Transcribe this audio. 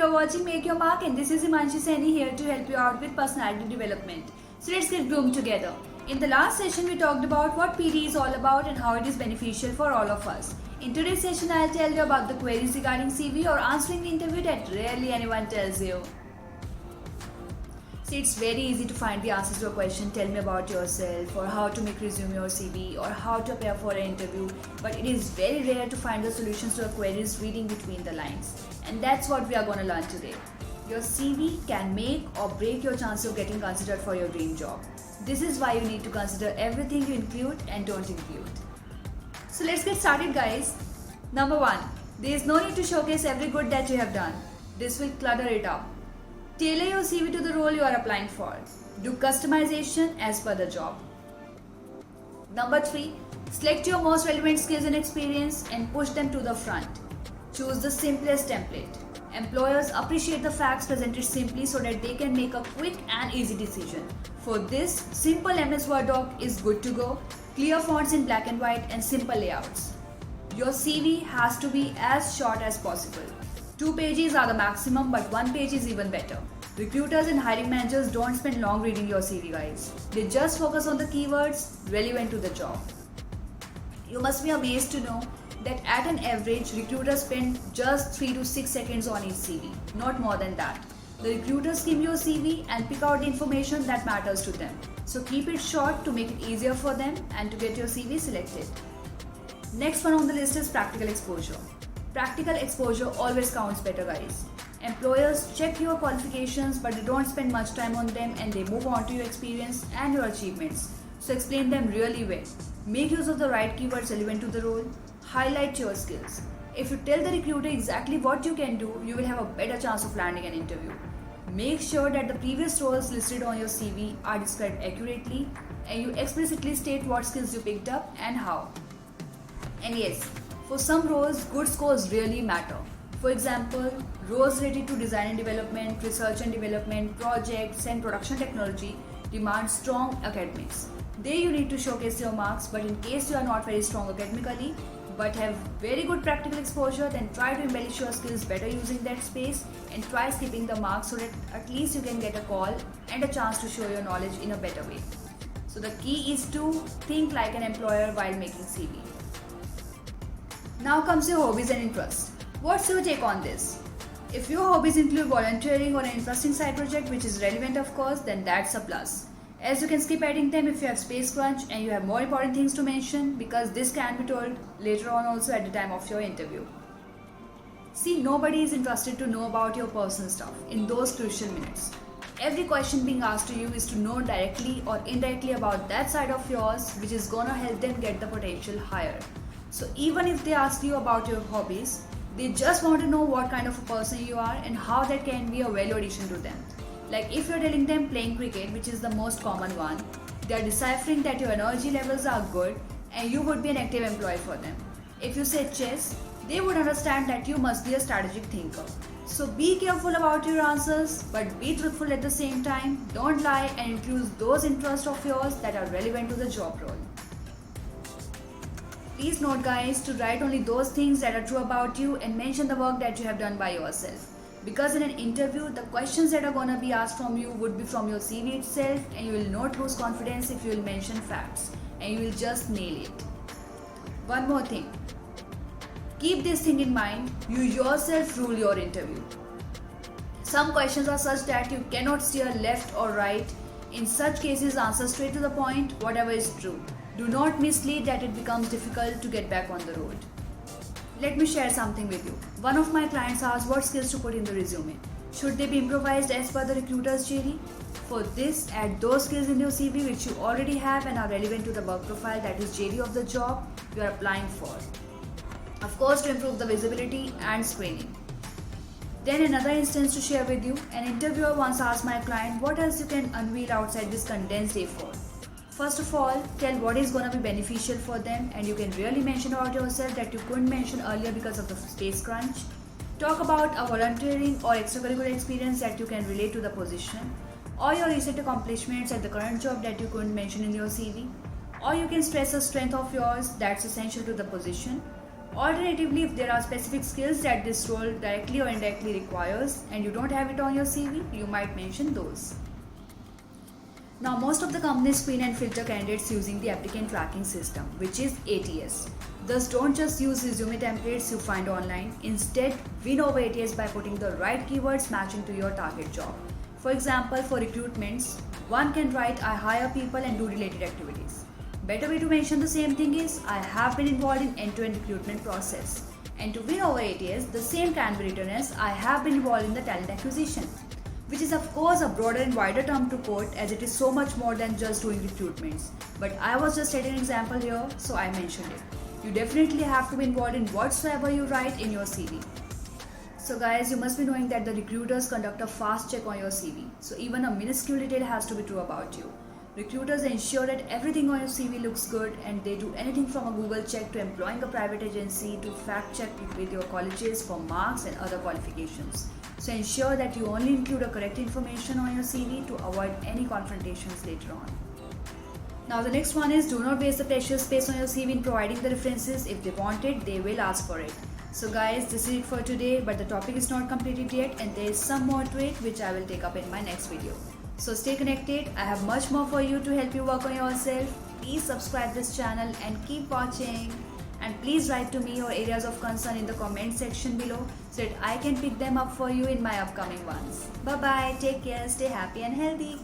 you're watching Make Your Mark, and this is Himanshi Saini here to help you out with personality development. So let's get groomed together. In the last session, we talked about what PD is all about and how it is beneficial for all of us. In today's session, I'll tell you about the queries regarding CV or answering the interview that rarely anyone tells you. See, it's very easy to find the answers to a question, tell me about yourself, or how to make resume or CV, or how to prepare for an interview, but it is very rare to find the solutions to a queries reading between the lines. And that's what we are going to learn today. Your CV can make or break your chance of getting considered for your dream job. This is why you need to consider everything you include and don't include. So let's get started, guys. Number 1. There is no need to showcase every good that you have done. This will clutter it up. Tailor your CV to the role you are applying for. Do customization as per the job. Number 3. Select your most relevant skills and experience and push them to the front. Choose the simplest template. Employers appreciate the facts presented simply so that they can make a quick and easy decision. For this, simple MS Word doc is good to go, clear fonts in black and white and simple layouts. Your CV has to be as short as possible. 2 pages are the maximum, but 1 page is even better. Recruiters and hiring managers don't spend long reading your CV, guys. They just focus on the keywords relevant to the job. You must be amazed to know that at an average, recruiters spend just 3 to 6 seconds on each CV, not more than that. The recruiters skim your CV and pick out the information that matters to them. So keep it short to make it easier for them and to get your CV selected. Next one on the list is practical exposure. Practical exposure always counts better, guys. Employers check your qualifications, but they don't spend much time on them and they move on to your experience and your achievements. So explain them really well. Make use of the right keywords relevant to the role. Highlight your skills. If you tell the recruiter exactly what you can do, you will have a better chance of landing an interview. Make sure that the previous roles listed on your CV are described accurately and you explicitly state what skills you picked up and how. And yes, for some roles, good scores really matter. For example, roles related to design and development, research and development, projects and production technology demand strong academics. There you need to showcase your marks, but in case you are not very strong academically but have very good practical exposure, then try to embellish your skills better using that space and try skipping the marks so that at least you can get a call and a chance to show your knowledge in a better way. So the key is to think like an employer while making CV. Now comes your hobbies and interests. What's your take on this? If your hobbies include volunteering or an interesting side project which is relevant, of course, then that's a plus. As you can skip adding them if you have space crunch and you have more important things to mention, because this can be told later on also at the time of your interview. See, nobody is interested to know about your personal stuff in those crucial minutes. Every question being asked to you is to know directly or indirectly about that side of yours, which is gonna help them get the potential higher. So even if they ask you about your hobbies, they just want to know what kind of a person you are and how that can be a value addition to them. Like if you're telling them playing cricket, which is the most common one, they are deciphering that your energy levels are good and you would be an active employee for them. If you say chess, they would understand that you must be a strategic thinker. So be careful about your answers, but be truthful at the same time. Don't lie and include those interests of yours that are relevant to the job role. Please note, guys, to write only those things that are true about you and mention the work that you have done by yourself. Because in an interview, the questions that are gonna be asked from you would be from your CV itself and you will not lose confidence if you will mention facts and you will just nail it. One more thing. Keep this thing in mind, you yourself rule your interview. Some questions are such that you cannot steer left or right. In such cases, answer straight to the point, whatever is true. Do not mislead that it becomes difficult to get back on the road. Let me share something with you. One of my clients asked what skills to put in the resume. Should they be improvised as per the recruiter's JD? For this, add those skills in your CV which you already have and are relevant to the work profile, that is JD of the job you are applying for. Of course, to improve the visibility and screening. Then another instance to share with you. An interviewer once asked my client what else you can unveil outside this condensed A4. First of all, tell what is going to be beneficial for them, and you can really mention about yourself that you couldn't mention earlier because of the space crunch. Talk about a volunteering or extracurricular experience that you can relate to the position, or your recent accomplishments at the current job that you couldn't mention in your CV, or you can stress a strength of yours that's essential to the position. Alternatively, if there are specific skills that this role directly or indirectly requires and you don't have it on your CV, you might mention those. Now, most of the companies screen and filter candidates using the applicant tracking system, which is ATS. Thus, don't just use resume templates you find online. Instead, win over ATS by putting the right keywords matching to your target job. For example, for recruitments, one can write I hire people and do related activities. Better way to mention the same thing is I have been involved in end-to-end recruitment process. And to win over ATS, the same can be written as I have been involved in the talent acquisition, which is of course a broader and wider term to quote as it is so much more than just doing recruitments. But I was just setting an example here, so I mentioned it. You definitely have to be involved in whatsoever you write in your CV. So guys, you must be knowing that the recruiters conduct a fast check on your CV. So even a minuscule detail has to be true about you. Recruiters ensure that everything on your CV looks good, and they do anything from a Google check to employing a private agency to fact check with your colleges for marks and other qualifications. So ensure that you only include a correct information on your CV to avoid any confrontations later on. Now the next one is do not waste the precious space on your CV in providing the references. If they want it, they will ask for it. So guys, this is it for today, but the topic is not completed yet and there is some more to it which I will take up in my next video. So stay connected. I have much more for you to help you work on yourself. Please subscribe this channel and keep watching. And please write to me your areas of concern in the comment section below so that I can pick them up for you in my upcoming ones. Bye bye, take care, stay happy and healthy.